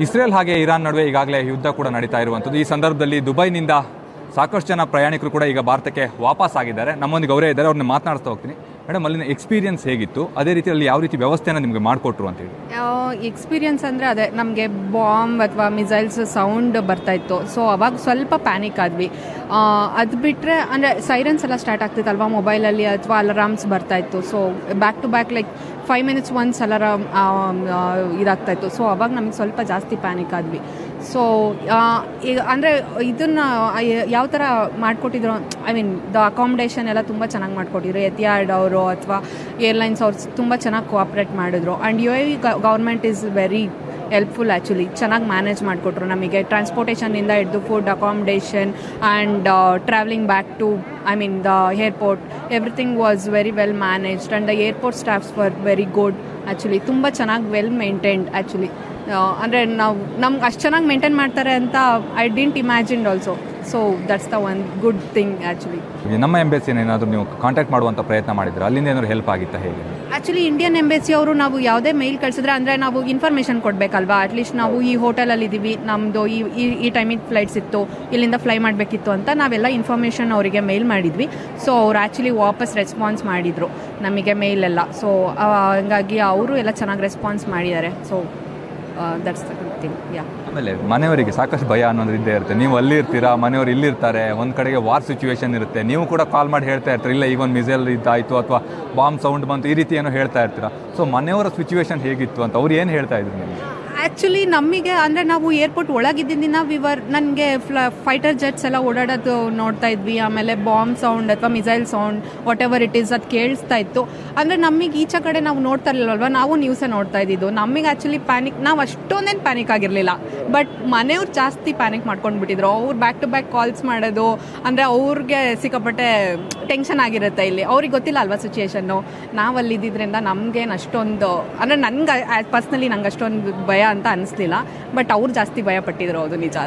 Israel ಹಾಗೆ Iran ನಡುವೆ ಈಗಾಗಲೇ ಯುದ್ಧ ಕೂಡ ನಡೀತಾ ಇರುವಂಥದ್ದು. ಈ ಸಂದರ್ಭದಲ್ಲಿ ದುಬೈನಿಂದ ಸಾಕಷ್ಟು ಜನ ಪ್ರಯಾಣಿಕರು ಕೂಡ ಈಗ ಭಾರತಕ್ಕೆ ವಾಪಸ್ ಆಗಿದ್ದಾರೆ. ನಮ್ಮೊಂದಿಗೆ ಅವರೇ ಇದ್ದಾರೆ, ಅವ್ರನ್ನ ಮಾತನಾಡ್ತಾ ಹೋಗ್ತೀನಿ. ಮೇಡಮ್, ಅಲ್ಲಿನ ಎಕ್ಸ್ಪೀರಿಯನ್ಸ್ ಹೇಗಿತ್ತು, ಅದೇ ರೀತಿಯಲ್ಲಿ ಯಾವ ರೀತಿ ವ್ಯವಸ್ಥೆನ ನಿಮಗೆ ಮಾಡಿಕೊಟ್ರು ಅಂತೇಳಿ? ಎಕ್ಸ್ಪೀರಿಯನ್ಸ್ ಅಂದರೆ ಅದೇ ನಮಗೆ ಬಾಂಬ್ ಅಥವಾ ಮಿಸೈಲ್ಸ್ ಸೌಂಡ್ ಬರ್ತಾಯಿತ್ತು. ಸೊ ಅವಾಗ ಸ್ವಲ್ಪ ಪ್ಯಾನಿಕ್ ಆದ್ವಿ. ಅದು ಬಿಟ್ಟರೆ ಅಂದರೆ ಸೈರನ್ಸ್ ಎಲ್ಲ ಸ್ಟಾರ್ಟ್ ಆಗ್ತಿತ್ತಲ್ವ ಮೊಬೈಲಲ್ಲಿ, ಅಥವಾ ಅಲಾರಾಮ್ಸ್ ಬರ್ತಾಯಿತ್ತು. So back to back like 5 minutes once alarm ಇದಾಗ್ತಾಯಿತ್ತು. ಸೊ ಅವಾಗ ನಮಗೆ ಸ್ವಲ್ಪ ಜಾಸ್ತಿ ಪ್ಯಾನಿಕ್ ಆದ್ವಿ. ಸೊ ಈಗ ಅಂದರೆ ಇದನ್ನು ಯಾವ ಥರ ಮಾಡಿಕೊಟ್ಟಿದ್ರು, ಐ ಮೀನ್ ದ ಅಕಾಮಿಡೇಷನ್ ಎಲ್ಲ ತುಂಬ ಚೆನ್ನಾಗಿ ಮಾಡಿಕೊಟ್ಟಿದ್ರು. ಎತಿಯಾಡ್ ಅವರು ಅಥವಾ ಏರ್ಲೈನ್ಸ್ ಅವ್ರು ತುಂಬ ಚೆನ್ನಾಗಿ ಕೋಆಪ್ರೇಟ್ ಮಾಡಿದ್ರು. And UAE government is very helpful actually. ಚೆನ್ನಾಗಿ ಮ್ಯಾನೇಜ್ ಮಾಡಿಕೊಟ್ರು ನಮಗೆ, ಟ್ರಾನ್ಸ್ಪೋರ್ಟೇಷನಿಂದ ಹಿಡಿದು food, accommodation and travelling back to I mean the airport. Everything was very well managed and the airport staffs were very good actually. ತುಂಬ ಚೆನ್ನಾಗಿ well maintained actually. ಅಂದರೆ ನಮ್ಗೆ ಅಷ್ಟು ಚೆನ್ನಾಗಿ ಮೇಂಟೈನ್ ಮಾಡ್ತಾರೆ ಅಂತ I didn't imagined also. So that's the one good thing actually. ನಮ್ಮ ಎಂಬೆಸಿನ ಏನಾದರೂ ನೀವು ಕಾಂಟ್ಯಾಕ್ಟ್ ಮಾಡುವಂಥ ಪ್ರಯತ್ನ ಮಾಡಿದ್ರೆ ಅಲ್ಲಿಂದ ಏನಾದರೂ ಹೆಲ್ಪ್ ಆಗಿತ್ತಾ, ಹೇಗೆ? ಆ್ಯಕ್ಚುಲಿ ಇಂಡಿಯನ್ ಎಂಬೆಸಿ ಅವರು ನಾವು ಯಾವುದೇ ಮೇಲ್ ಕಳಿಸಿದ್ರೆ, ಅಂದರೆ ನಾವು ಇನ್ಫಾರ್ಮೇಷನ್ ಕೊಡಬೇಕಲ್ವಾ. ಅಟ್ಲೀಸ್ಟ್ ನಾವು ಈ ಹೋಟೆಲಲ್ಲಿ ಇದ್ದೀವಿ, ನಮ್ಮದು ಈ ಟೈಮಿಗೆ ಫ್ಲೈಟ್ಸ್ ಇತ್ತು, ಇಲ್ಲಿಂದ ಫ್ಲೈ ಮಾಡಬೇಕಿತ್ತು ಅಂತ ನಾವೆಲ್ಲ ಇನ್ಫಾರ್ಮೇಷನ್ ಅವರಿಗೆ ಮೇಲ್ ಮಾಡಿದ್ವಿ. ಸೊ ಅವ್ರು ಆ್ಯಕ್ಚುಲಿ ವಾಪಸ್ ರೆಸ್ಪಾನ್ಸ್ ಮಾಡಿದರು ನಮಗೆ ಮೇಲೆಲ್ಲ. ಸೊ ಹಂಗಾಗಿ ಅವರು ಎಲ್ಲ ಚೆನ್ನಾಗಿ ರೆಸ್ಪಾನ್ಸ್ ಮಾಡಿದ್ದಾರೆ. So that's the good thing. Yeah. ಆಮೇಲೆ ಮನೆಯವರಿಗೆ ಸಾಕಷ್ಟು ಭಯ ಅನ್ನೋದು ಇದ್ದೇ ಇರುತ್ತೆ. ನೀವು ಅಲ್ಲಿ ಇರ್ತೀರಾ, ಮನೆಯವರು ಇಲ್ಲಿರ್ತಾರೆ, ಒಂದು ಕಡೆಗೆ ವಾರ್ ಸಿಚುವೇಶನ್ ಇರುತ್ತೆ. ನೀವು ಕೂಡ ಕಾಲ್ ಮಾಡಿ ಹೇಳ್ತಾ ಇರ್ತೀರಿ, ಇಲ್ಲ ಈಗ ಒಂದು ಮಿಸೈಲ್ ಇದ್ದಾಯಿತು ಅಥವಾ ಬಾಂಬ್ ಸೌಂಡ್ ಬಂತು, ಈ ರೀತಿ ಏನೋ ಹೇಳ್ತಾ ಇರ್ತೀರಾ. ಸೊ ಮನೆಯವರ ಸಿಚುವೇಶನ್ ಹೇಗಿತ್ತು ಅಂತ ಅವ್ರು ಏನು ಹೇಳ್ತಾ ಇದ್ರು ನಿಮಗೆ? ಆ್ಯಕ್ಚುಲಿ ನಮಗೆ ಅಂದರೆ ನಾವು ಏರ್ಪೋರ್ಟ್ ಒಳಗಿದ್ದಿನ ನನಗೆ ಫೈಟರ್ ಜೆಟ್ಸ್ ಎಲ್ಲ ಓಡಾಡೋದು ನೋಡ್ತಾ ಇದ್ವಿ. ಆಮೇಲೆ ಬಾಂಬ್ ಸೌಂಡ್ ಅಥವಾ missile sound what ever it is ಅದು ಕೇಳಿಸ್ತಾ ಇತ್ತು. ಅಂದರೆ ನಮಗೆ ಈಚೆ ಕಡೆ ನಾವು ನೋಡ್ತಾ ಇರಲಿಲ್ಲಲ್ವ, ನಾವು ನ್ಯೂಸೇ ನೋಡ್ತಾ ಇದ್ದಿದ್ದು. ನಮಗೆ ಆ್ಯಕ್ಚುಲಿ ಪ್ಯಾನಿಕ್, ನಾವು ಅಷ್ಟೊಂದೇನು ಪ್ಯಾನಿಕ್ ಆಗಿರಲಿಲ್ಲ. ಬಟ್ ಮನೆಯವ್ರು ಜಾಸ್ತಿ ಪ್ಯಾನಿಕ್ ಮಾಡ್ಕೊಂಡು ಬಿಟ್ಟಿದ್ರು. ಅವ್ರು ಬ್ಯಾಕ್ ಟು ಬ್ಯಾಕ್ ಕಾಲ್ಸ್ ಮಾಡೋದು, ಅಂದರೆ ಅವ್ರಿಗೆ ಸಿಕ್ಕಾಪಟ್ಟೆ ಟೆನ್ಷನ್ ಆಗಿರುತ್ತೆ. ಇಲ್ಲಿ ಅವ್ರಿಗೆ ಗೊತ್ತಿಲ್ಲ ಅಲ್ವಾ ಸಿಚುಯೇಷನ್ನು. ನಾವು ಅಲ್ಲಿ ಇದ್ದಿದ್ದರಿಂದ ನಮಗೇನು ಅಷ್ಟೊಂದು, ಅಂದರೆ ನನಗೆ ಪರ್ಸ್ನಲಿ ನಂಗೆ ಅಷ್ಟೊಂದು ಭಯ ಅಂತ ಅನಿಸ್ಲಿಲ್ಲ. ಬಟ್ ಅವ್ರು ಜಾಸ್ತಿ ಭಯ ಪಟ್ಟಿದ್ರು, ಅದು ನಿಜ.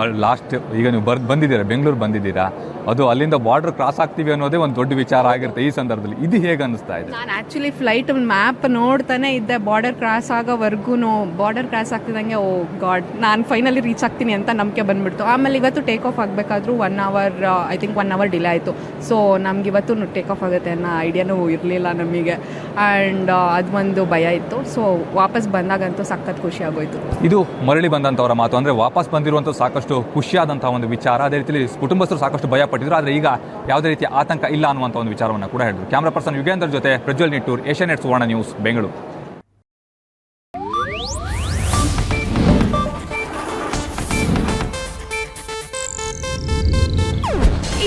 ಅದು ಲಾಸ್ಟ್ ಈಗ ನೀವು ಬಂದಿದ್ದೀರಾ, ಬೆಂಗಳೂರು ಬಂದಿದ್ದೀರಾ, ಅದು ಅಲ್ಲಿಂದ ಬಾರ್ಡರ್ ಕ್ರಾಸ್ ಆಗ್ತೀವಿ ಅನ್ನೋದೇ ಒಂದು ದೊಡ್ಡ ವಿಚಾರ ಆಗಿರುತ್ತೆ ಈ ಸಂದರ್ಭದಲ್ಲಿ. ಇದು ಹೇಗೆ ಅನಿಸ್ತಾ ಇದೆ? ನಾನು ಆ್ಯಕ್ಚುಲಿ ಫ್ಲೈಟ್ ಮ್ಯಾಪ್ ನೋಡ್ತಾನೆ ಇದ್ದೆ. ಬಾರ್ಡರ್ ಕ್ರಾಸ್ ಆಗೋವರೆಗೂ ಬಾರ್ಡರ್ ಕ್ರಾಸ್ ಆಗ್ತಿದ್ದಂಗೆ ಓ ಗಾಡ್, ನಾನು ಫೈನಲಿ ರೀಚ್ ಆಗ್ತೀನಿ ಅಂತ ನಂಬಿಕೆ ಬಂದ್ಬಿಡ್ತು. ಆಮೇಲೆ ಇವತ್ತು ಟೇಕ್ ಆಫ್ ಆಗಬೇಕಾದ್ರೂ 1 hour I think 1 hour delay ಆಯಿತು. ಸೊ ನಮ್ಗೆ ಇವತ್ತು ಟೇಕ್ ಆಫ್ ಆಗುತ್ತೆ ಅನ್ನೋ ಐಡಿಯಾನೂ ಇರಲಿಲ್ಲ ನಮಗೆ. ಆ್ಯಂಡ್ ಅದು ಒಂದು ಭಯ ಇತ್ತು. ಸೊ ವಾಪಸ್ ಬಂದಾಗಂತೂ ಸಖತ್ ಖುಷಿ ಆಗೋಯ್ತು. ಇದು ಮರಳಿ ಬಂದಂಥವರ ಮಾತು. ಅಂದರೆ ವಾಪಸ್ ಬಂದಿರುವಂಥ ಸಾಕಷ್ಟು ಖುಷಿಯಾದಂಥ ಒಂದು ವಿಚಾರ. ಅದೇ ರೀತಿಯಲ್ಲಿ ಕುಟುಂಬಸ್ಥರು ಸಾಕಷ್ಟು ಭಯ ಪಟ್ಟಿದ್ರು, ಆದರೆ ಈಗ ಯಾವುದೇ ರೀತಿಯ ಆತಂಕ ಇಲ್ಲ ಅನ್ನುವಂಥ ಒಂದು ವಿಚಾರವನ್ನು ಕೂಡ ಹೇಳಿದ್ರು. ಕ್ಯಾಮ್ರಾ ಪರ್ಸನ್ ಯುಗೇಂದರ್ ಜೊತೆ ಪ್ರಜ್ವಲ್ ನಿಟ್ಟೂರ್, ಏಷ್ಯಾನೆಟ್ ಸುವರ್ಣ ನ್ಯೂಸ್, ಬೆಂಗಳೂರು.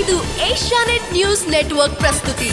ಇದು ಏಷ್ಯಾನೆಟ್ ನ್ಯೂಸ್ ನೆಟ್ವರ್ಕ್ ಪ್ರಸ್ತುತಿ.